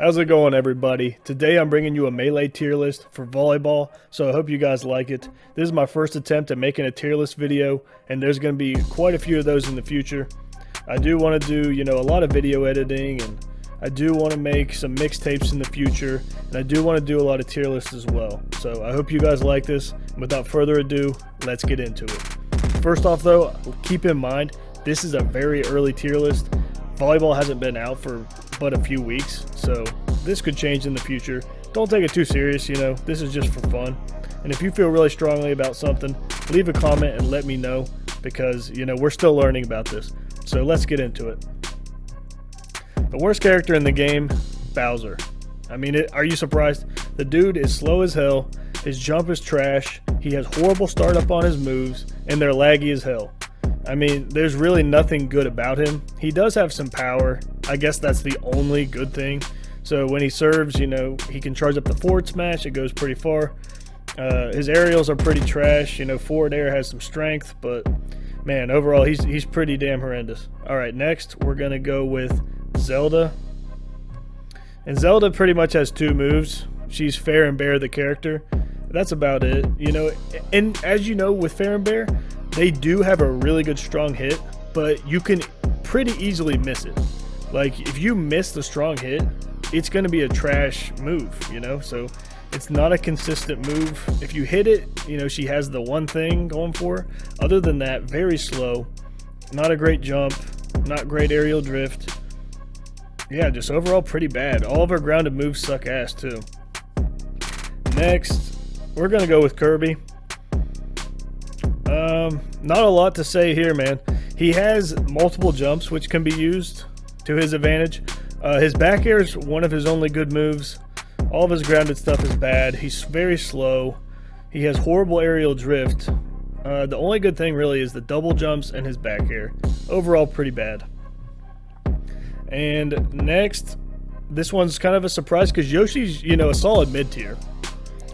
How's it going, everybody? Today I'm bringing you a melee tier list for volleyball, so I hope you guys like it. This is my first attempt at making a tier list video, and there's going to be quite a few of those in the future. I do want to do, a lot of video editing, and I do want to make some mixtapes in the future, and I do want to do a lot of tier lists as well. So I hope you guys like this. Without further ado, let's get into it. First off though, keep in mind, this is a very early tier list. Volleyball hasn't been out for but a few weeks, so this could change in the future. Don't take it too serious, this is just for fun. And if you feel really strongly about something, leave a comment and let me know, because we're still learning about this. So let's get into it. The worst character in the game, Bowser. Are you surprised? The dude is slow as hell, his jump is trash, he has horrible startup on his moves, and they're laggy as hell. There's really nothing good about him. He does have some power. I guess that's the only good thing. So when he serves, he can charge up the forward smash. It goes pretty far. His aerials are pretty trash. Forward air has some strength, but man, overall, he's pretty damn horrendous. All right, next we're going to go with Zelda. And Zelda pretty much has two moves. She's Fair and Bear, the character. That's about it. And as you know, with Fair and Bear, they do have a really good strong hit, but you can pretty easily miss it. Like, if you miss the strong hit, it's going to be a trash move, so it's not a consistent move. If you hit it, she has the one thing going for her. Other than that, very slow, not a great jump, not great aerial drift. Yeah, just overall pretty bad. All of her grounded moves suck ass too. Next, we're going to go with Kirby. Not a lot to say here, man. He has multiple jumps which can be used to his advantage. His back air is one of his only good moves. All of his grounded stuff is bad. He's very slow. He has horrible aerial drift. The only good thing really is the double jumps and his back air. Overall pretty bad. And next, this one's kind of a surprise because Yoshi's, a solid mid-tier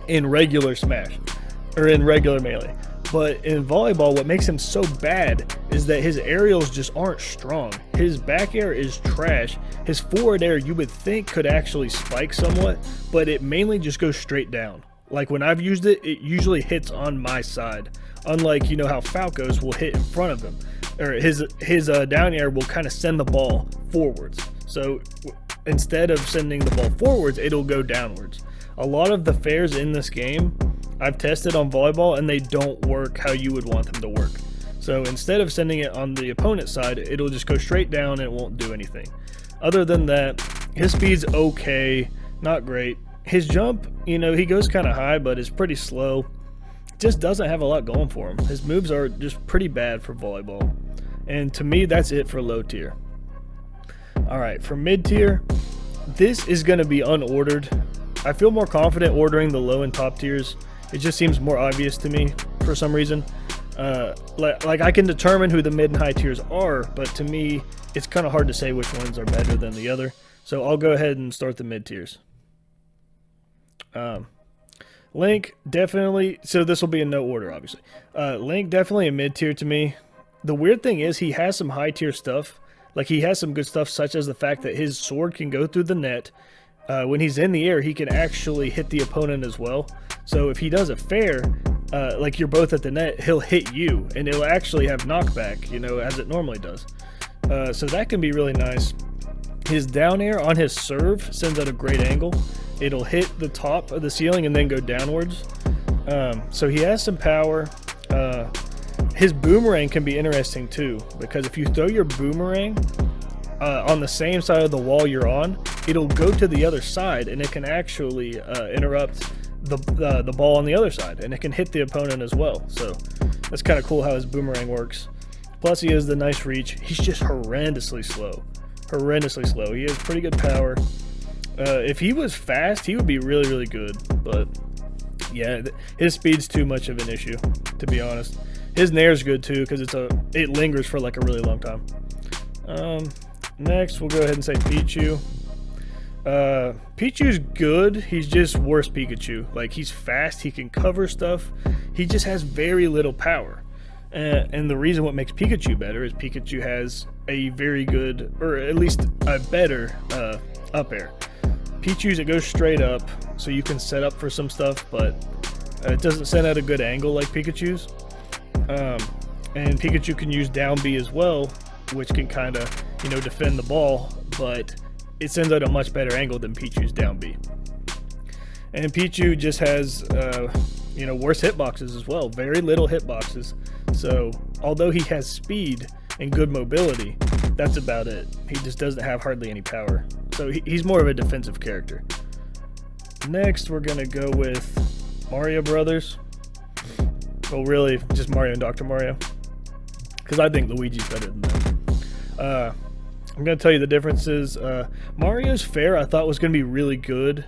in regular Smash, or in regular Melee. But in volleyball, what makes him so bad is that his aerials just aren't strong. His back air is trash. His forward air, you would think, could actually spike somewhat, but it mainly just goes straight down. Like when I've used it, it usually hits on my side. Unlike, how Falco's will hit in front of him. Or his down air will kind of send the ball forwards. So instead of sending the ball forwards, it'll go downwards. A lot of the fairs in this game I've tested on volleyball, and they don't work how you would want them to work. So instead of sending it on the opponent's side, it'll just go straight down and it won't do anything. Other than that, his speed's okay, not great. His jump, he goes kind of high, but it's pretty slow. Just doesn't have a lot going for him. His moves are just pretty bad for volleyball. And to me, that's it for low tier. All right, for mid tier, this is going to be unordered. I feel more confident ordering the low and top tiers. It just seems more obvious to me for some reason. Like I can determine who the mid and high tiers are, but to me, it's kind of hard to say which ones are better than the other. So I'll go ahead and start the mid tiers. Link, definitely, so this will be in no order, obviously. Link, definitely a mid tier to me. The weird thing is he has some high tier stuff. Like he has some good stuff, such as the fact that his sword can go through the net. When he's in the air, he can actually hit the opponent as well. So if he does a fair, like you're both at the net, he'll hit you, and it'll actually have knockback, as it normally does. So that can be really nice. His down air on his serve sends at a great angle. It'll hit the top of the ceiling and then go downwards. So he has some power. His boomerang can be interesting too, because if you throw your boomerang on the same side of the wall you're on, it'll go to the other side, and it can actually interrupt the ball on the other side, and it can hit the opponent as well. So that's kind of cool how his boomerang works. Plus he has the nice reach. He's just horrendously slow. He has pretty good power. If he was fast, he would be really, really good, but yeah, his speed's too much of an issue, to be honest. His nair's good too, because it lingers for like a really long time. Next, we'll go ahead and say Pichu. Pichu's good. He's just worse Pikachu. Like, he's fast. He can cover stuff. He just has very little power. And the reason what makes Pikachu better is Pikachu has a very good, or at least a better up air. Pichu's, it goes straight up, so you can set up for some stuff, but it doesn't send at a good angle like Pikachu's. And Pikachu can use down B as well, which can kind of, you know, defend the ball, but it sends out a much better angle than Pichu's down B. And Pichu just has, you know, worse hitboxes as well. Very little hitboxes. So although he has speed and good mobility, that's about it. He just doesn't have hardly any power. So he's more of a defensive character. Next, we're going to go with Mario Brothers. Well, really, just Mario and Dr. Mario. Because I think Luigi's better than them. I'm going to tell you the differences. Mario's fair I thought was going to be really good.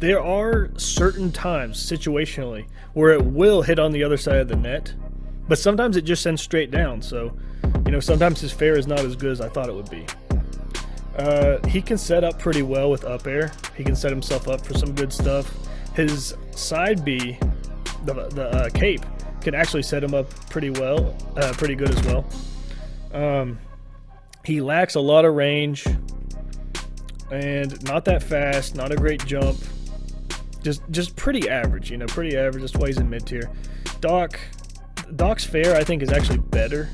There are certain times, situationally, where it will hit on the other side of the net, but sometimes it just sends straight down. So, you know, sometimes his fair is not as good as I thought it would be. He can set up pretty well with up air. He can set himself up for some good stuff. His side B, the cape, can actually set him up pretty well, pretty good as well. He lacks a lot of range and not that fast, not a great jump. Just pretty average, you know, pretty average. That's why he's in mid tier. Doc's fair I think is actually better,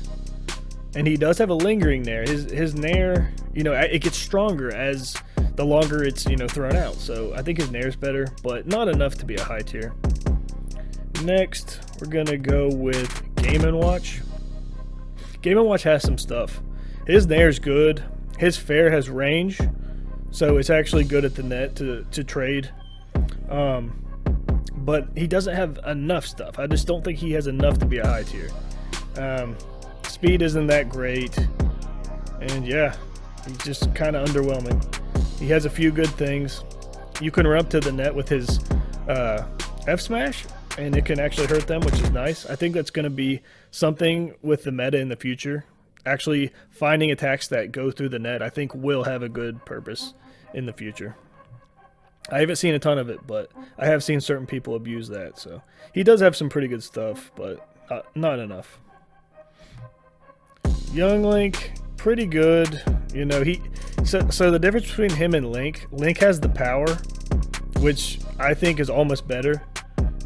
and he does have a lingering nair. His nair, you know, it gets stronger as the longer it's, you know, thrown out. So I think his nair's better, but not enough to be a high tier. Next, we're gonna go with Game & Watch. Game & Watch has some stuff. His nair's good. His fair has range, so it's actually good at the net to trade. But he doesn't have enough stuff. I just don't think he has enough to be a high tier. Speed isn't that great, and yeah, he's just kind of underwhelming. He has a few good things. You can run up to the net with his F smash, and it can actually hurt them, which is nice. I think that's going to be something with the meta in the future. Actually finding attacks that go through the net, I think, will have a good purpose in the future. I haven't seen a ton of it, but I have seen certain people abuse that. So he does have some pretty good stuff, but not enough. Young Link, pretty good. You know, so the difference between him and Link has the power, which I think is almost better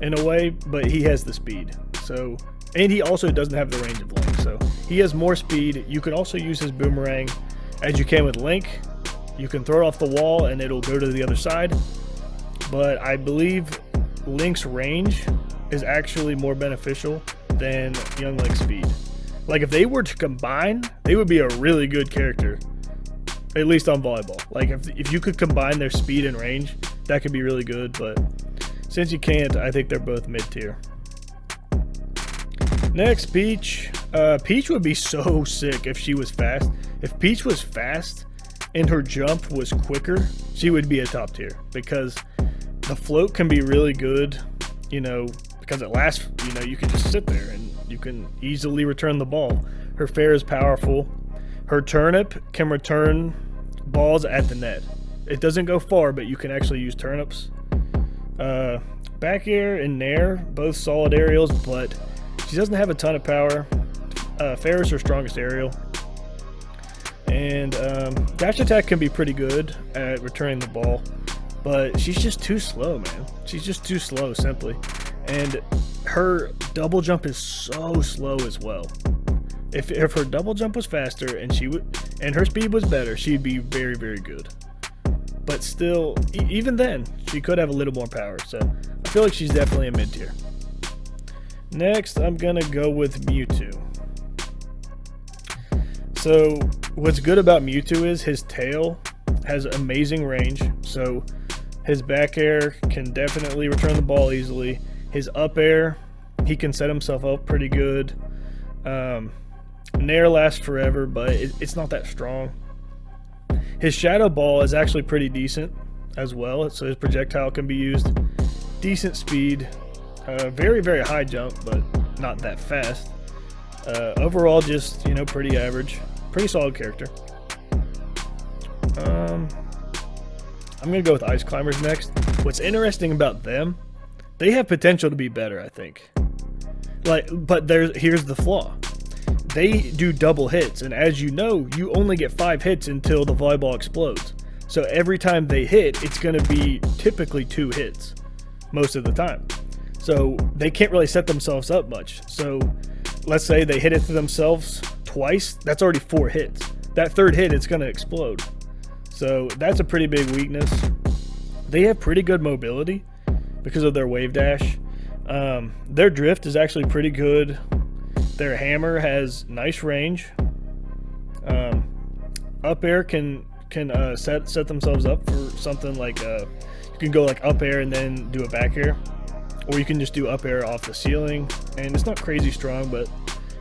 in a way, but he has the speed. So, and he also doesn't have the range of Link. So he has more speed. You can also use his boomerang as you can with Link. You can throw it off the wall and it'll go to the other side. But I believe Link's range is actually more beneficial than Young Link's speed. Like, if they were to combine, they would be a really good character. At least on Volleyball. Like, if you could combine their speed and range, that could be really good. But since you can't, I think they're both mid-tier. Next, Peach. Peach would be so sick if she was fast. If Peach was fast and her jump was quicker, she would be a top tier, because the float can be really good, you know, because it lasts, you know, you can just sit there and you can easily return the ball. Her fair is powerful. Her turnip can return balls at the net. It doesn't go far, but you can actually use turnips. Back air and nair, both solid aerials, but she doesn't have a ton of power. Fair is her strongest aerial. And dash attack can be pretty good at returning the ball, but she's just too slow, man. She's just too slow, simply. And her double jump is so slow as well. If her double jump was faster and her speed was better, she'd be very, very good. But still, even then, she could have a little more power. So I feel like she's definitely a mid tier. Next, I'm gonna go with Mewtwo. So what's good about Mewtwo is his tail has amazing range. So his back air can definitely return the ball easily. His up air, he can set himself up pretty good. Nair lasts forever, but it's not that strong. His shadow ball is actually pretty decent as well. So his projectile can be used. Decent speed. Very, very high jump, but not that fast. Overall, just, you know, pretty average. Pretty solid character. I'm going to go with Ice Climbers next. What's interesting about them, they have potential to be better, I think. But here's the flaw. They do double hits, and as you know, you only get 5 hits until the volleyball explodes. So every time they hit, it's going to be typically 2 hits most of the time. So they can't really set themselves up much. So let's say they hit it to themselves twice. That's already 4 hits. That 3rd hit, it's going to explode. So that's a pretty big weakness. They have pretty good mobility because of their wave dash. Their drift is actually pretty good. Their hammer has nice range. Up air can set themselves up for something like you can go like up air and then do a back air, or you can just do up air off the ceiling, and it's not crazy strong, but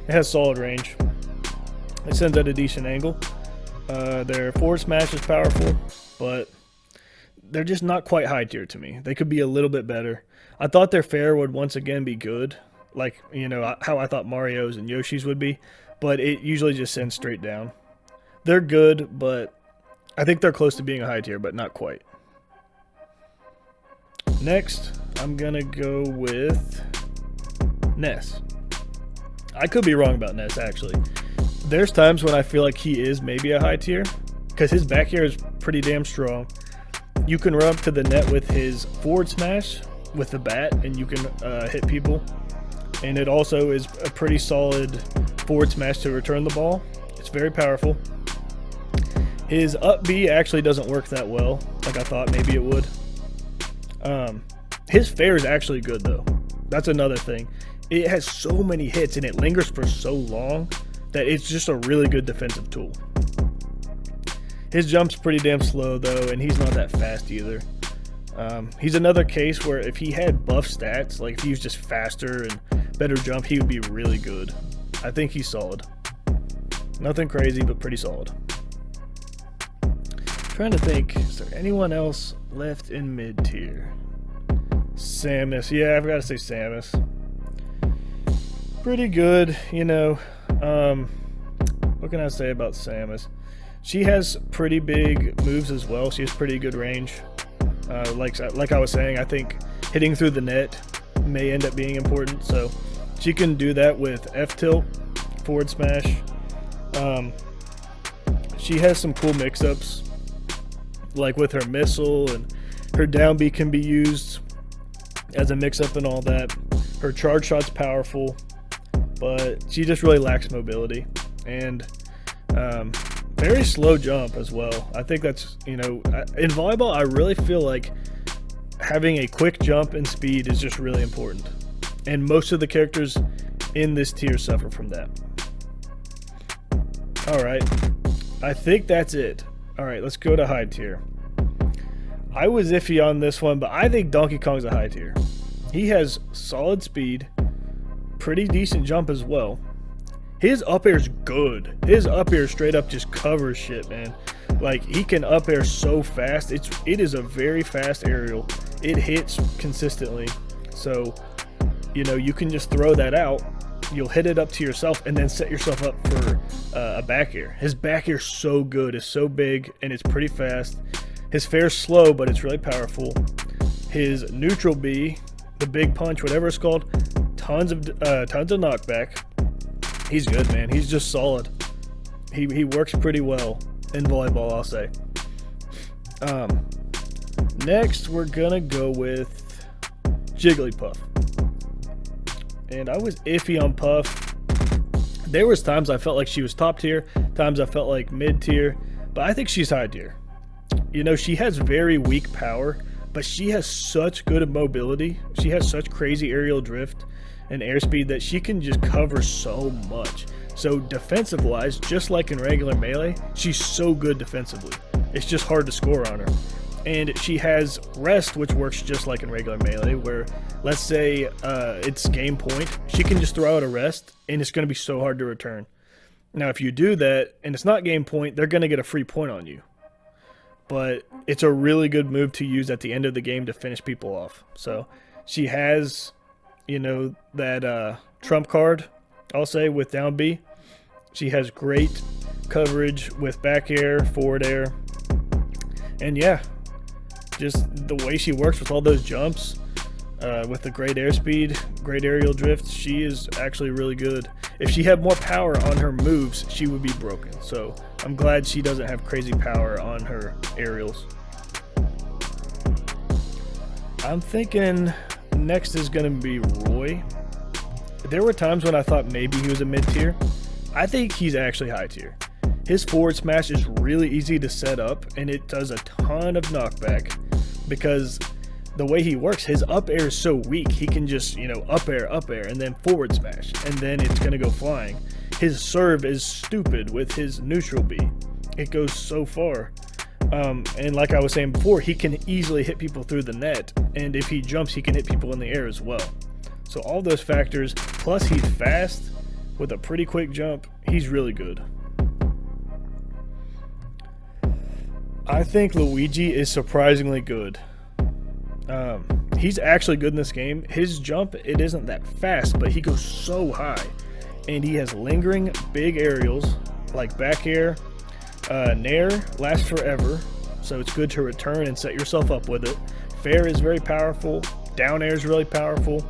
it has solid range. It sends at a decent angle. Their forward smash is powerful, but they're just not quite high tier to me. They could be a little bit better. I thought their fair would once again be good, like, you know, how I thought Mario's and Yoshi's would be, but it usually just sends straight down. They're good, but I think they're close to being a high tier, but not quite. Next, I'm gonna go with Ness. I could be wrong about Ness, actually. There's times when I feel like he is maybe a high tier, because his back air is pretty damn strong. You can run up to the net with his forward smash with the bat, and you can hit people. And it also is a pretty solid forward smash to return the ball. It's very powerful. His up B actually doesn't work that well, like I thought maybe it would. His fair is actually good, though. That's another thing. It has so many hits, and it lingers for so long that it's just a really good defensive tool. His jump's pretty damn slow, though, and he's not that fast either. He's another case where if he had buff stats, like if he was just faster and better jump, he would be really good. I think he's solid. Nothing crazy, but pretty solid. Trying to think, is there anyone else left in mid tier? Samus. Yeah, I forgot to say Samus. Pretty good, you know. What can I say about Samus? She has pretty big moves as well. She has pretty good range. Like I was saying, I think hitting through the net may end up being important. So she can do that with F tilt, forward smash. She has some cool mix-ups, like with her missile, and her down B can be used as a mix-up and all that. Her charge shot's powerful, but she just really lacks mobility, and very slow jump as well. I think that's, you know, in volleyball, I really feel like having a quick jump and speed is just really important, and most of the characters in this tier suffer from that. Alright, I think that's it. Alright, let's go to high tier. I was iffy on this one, but I think Donkey Kong's a high tier. He has solid speed, pretty decent jump as well. His up air's good. His up air straight up just covers shit, man. Like, he can up air so fast. It is a very fast aerial. It hits consistently. So, you know, you can just throw that out. You'll hit it up to yourself and then set yourself up for a back air. His back air's so good. It's so big and it's pretty fast. His fair's slow, but it's really powerful. His neutral B, the big punch, whatever it's called, tons of knockback. He's good, man. He's just solid. He works pretty well in volleyball, I'll say. Next, we're gonna go with Jigglypuff. And I was iffy on Puff. There was times I felt like she was top tier, times I felt like mid tier, but I think she's high tier. You know, she has very weak power, but she has such good mobility. She has such crazy aerial drift and airspeed that she can just cover so much. So defensive wise, just like in regular Melee, she's so good defensively. It's just hard to score on her. And she has rest, which works just like in regular Melee, where let's say it's game point, she can just throw out a rest and it's going to be so hard to return. Now if you do that and it's not game point, they're going to get a free point on you. But it's a really good move to use at the end of the game to finish people off. So she has, you know, that trump card, I'll say, with down B. She has great coverage with back air, forward air. And yeah, just the way she works with all those jumps. With the great airspeed, great aerial drift, she is actually really good. If she had more power on her moves, she would be broken. So I'm glad she doesn't have crazy power on her aerials. I'm thinking next is going to be Roy. There were times when I thought maybe he was a mid-tier. I think he's actually high tier. His forward smash is really easy to set up, and it does a ton of knockback because the way he works, his up air is so weak. He can just, up air, and then forward smash, and then it's going to go flying. His serve is stupid with his neutral B. It goes so far. And like I was saying before, he can easily hit people through the net, and if he jumps, he can hit people in the air as well. So all those factors, plus he's fast with a pretty quick jump, he's really good. I think Luigi is surprisingly good. He's actually good in this game. His jump, it isn't that fast, but he goes so high. And he has lingering big aerials like back air. Nair lasts forever, so it's good to return and set yourself up with it. Fair is very powerful. Down air is really powerful.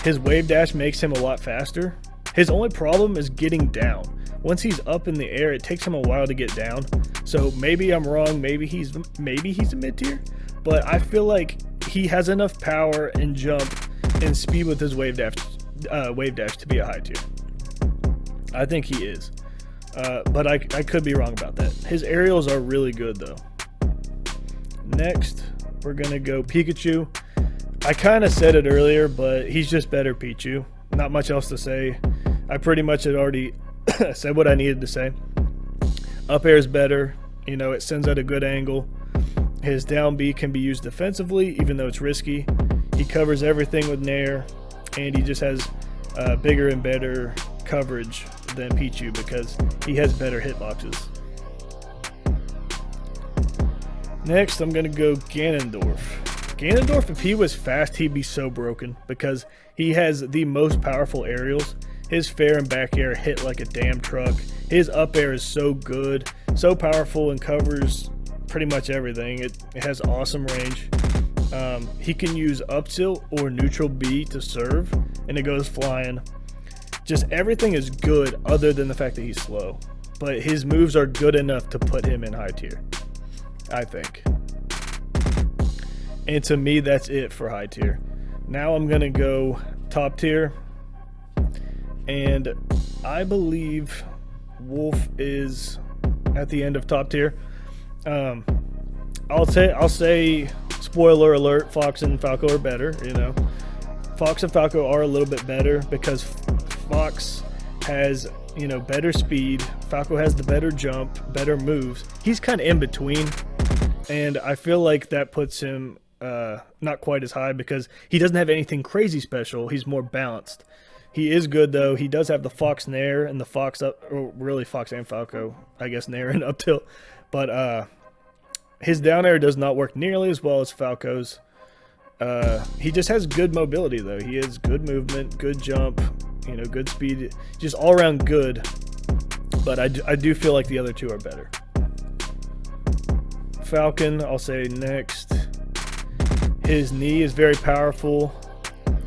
His wave dash makes him a lot faster. His only problem is getting down. Once he's up in the air, it takes him a while to get down. So maybe I'm wrong. Maybe he's a mid tier, but I feel like he has enough power and jump and speed with his wave dash to be a high tier. I think he is. But I could be wrong about that. His aerials are really good though. Next, we're gonna go Pikachu. I kind of said it earlier, but he's just better Pichu. Not much else to say. I pretty much had already said what I needed to say. Up air is better. It sends at a good angle. His down B can be used defensively, even though it's risky. He covers everything with Nair, and he just has bigger and better coverage than Pichu because he has better hitboxes. Next, I'm going to go Ganondorf. Ganondorf, if he was fast, he'd be so broken because he has the most powerful aerials. His fair and back air hit like a damn truck. His up air is so good, so powerful, and covers pretty much everything. It has awesome range. He can use up tilt or neutral B to serve, and it goes flying. Just everything is good other than the fact that he's slow. But his moves are good enough to put him in high tier, I think. And to me, that's it for high tier. Now I'm going to go top tier. And I believe Wolf is at the end of top tier. I'll say spoiler alert, Fox and Falco are better, Fox and Falco are a little bit better because Fox has, better speed. Falco has the better jump, better moves. He's kind of in between. And I feel like that puts him not quite as high because he doesn't have anything crazy special. He's more balanced. He is good though. He does have the Fox Nair and the Fox up, or really Fox and Falco, I guess Nair and up tilt. But his down air does not work nearly as well as Falco's. He just has good mobility though. He has good movement, good jump, good speed, just all around good. But I do feel like the other two are better. Falcon, I'll say next. His knee is very powerful.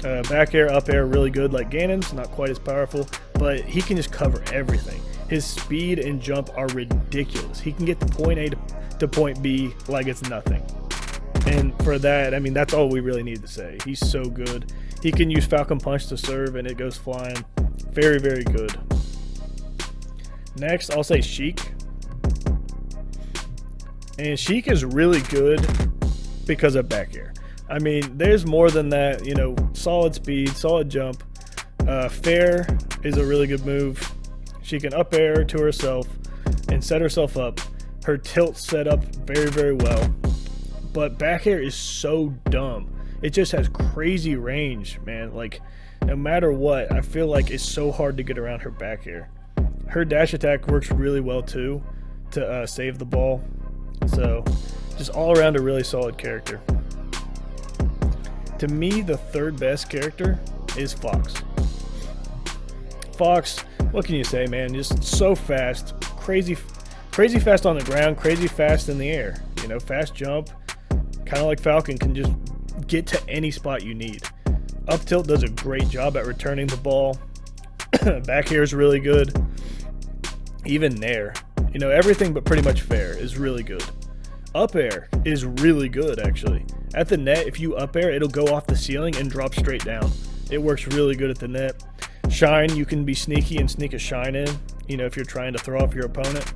Back air, up air, really good like Ganon's, not quite as powerful, but he can just cover everything. His speed and jump are ridiculous. He can get to point A to point B like it's nothing. And for that, I mean, that's all we really need to say. He's so good. He can use Falcon Punch to serve and it goes flying. Very, very good. Next, I'll say Sheik. And Sheik is really good because of back air. I mean, there's more than that, solid speed, solid jump. Fair is a really good move. She can up air to herself and set herself up. Her tilt set up very, very well. But back air is so dumb. It just has crazy range, man. Like, no matter what, I feel like it's so hard to get around her back air. Her dash attack works really well too to save the ball. So, just all around a really solid character. To me, the third best character is Fox. Fox, what can you say, man? Just so fast, crazy fast on the ground, crazy fast in the air. Fast jump, kind of like Falcon, can just get to any spot you need. Up tilt does a great job at returning the ball. Back air is really good. Even nair, you know, everything but pretty much fair is really good. Up air is really good, actually. At the net, if you up air, it'll go off the ceiling and drop straight down. It works really good at the net. Shine, you can be sneaky and sneak a shine in, you know, if you're trying to throw off your opponent.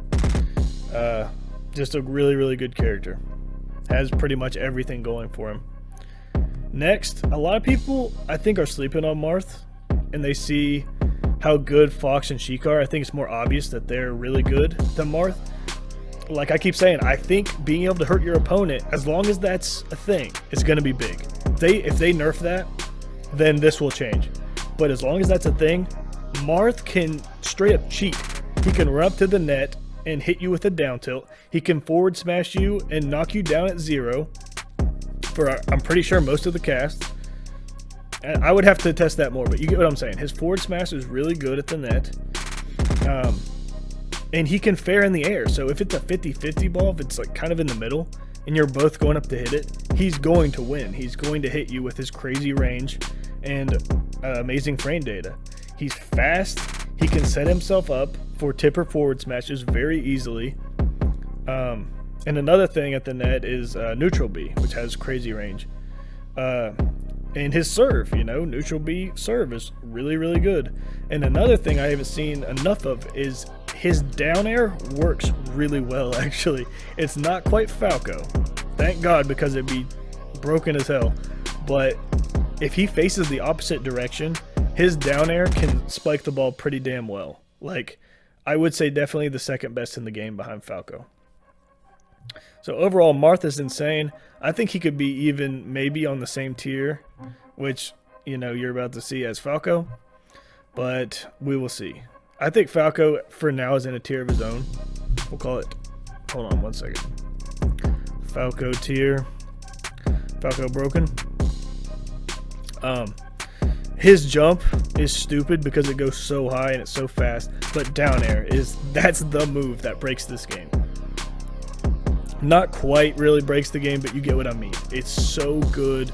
Just a really, really good character. Has pretty much everything going for him. Next, a lot of people, I think, are sleeping on Marth, and they see how good Fox and Sheik are. I think it's more obvious that they're really good than Marth. Like I keep saying, I think being able to hurt your opponent, as long as that's a thing, it's going to be big. If they nerf that, then this will change. But as long as that's a thing, Marth can straight up cheat. He can run up to the net and hit you with a down tilt. He can forward smash you and knock you down at 0 for, I'm pretty sure, most of the cast. And I would have to test that more, but you get what I'm saying. His forward smash is really good at the net. And he can fair in the air. So if it's a 50-50 ball, if it's like kind of in the middle and you're both going up to hit it, he's going to win. He's going to hit you with his crazy range and amazing frame data. He's fast. He can set himself up for tipper forward smashes very easily. And another thing at the net is neutral B, which has crazy range. And his serve, you know, neutral B serve is really, really good. And another thing I haven't seen enough of is his down air works really well, actually. It's not quite Falco. Thank God, because it'd be broken as hell. But if he faces the opposite direction, his down air can spike the ball pretty damn well. Like, I would say definitely the second best in the game behind Falco. So overall, Marth is insane. I think he could be even maybe on the same tier, which, you know, you're about to see as Falco. But we will see. I think Falco, for now, is in a tier of his own. We'll call it, hold on one second. Falco tier. Falco broken. His jump is stupid because it goes so high and it's so fast. But down air that's the move that breaks this game. Not quite really breaks the game, but you get what I mean. It's so good.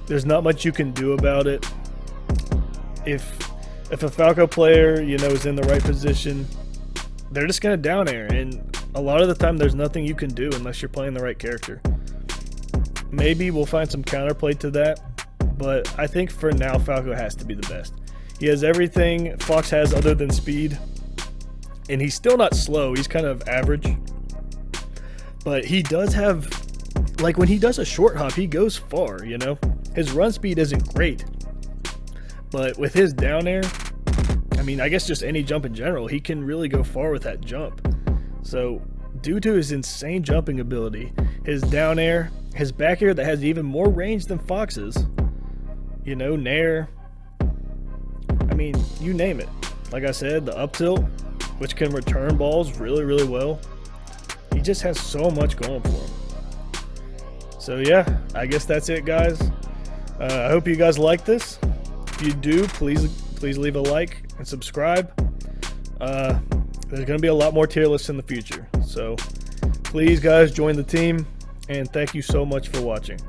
There's not much you can do about it. If a Falco player, you know, is in the right position, they're just going to down air. And a lot of the time, there's nothing you can do unless you're playing the right character. Maybe we'll find some counterplay to that. But I think for now, Falco has to be the best. He has everything Fox has other than speed. And he's still not slow. He's kind of average. But he does have, like when he does a short hop, he goes far, you know. His run speed isn't great. But with his down air, I mean, I guess just any jump in general, he can really go far with that jump. So due to his insane jumping ability, his down air, his back air that has even more range than Fox's, you know, nair, I mean, you name it. Like I said, the up tilt, which can return balls really, really well. He just has so much going for him. So yeah, I guess that's it, guys. I hope you guys like this. If you do, please leave a like and subscribe. There's going to be a lot more tier lists in the future. So please, guys, join the team. And thank you so much for watching.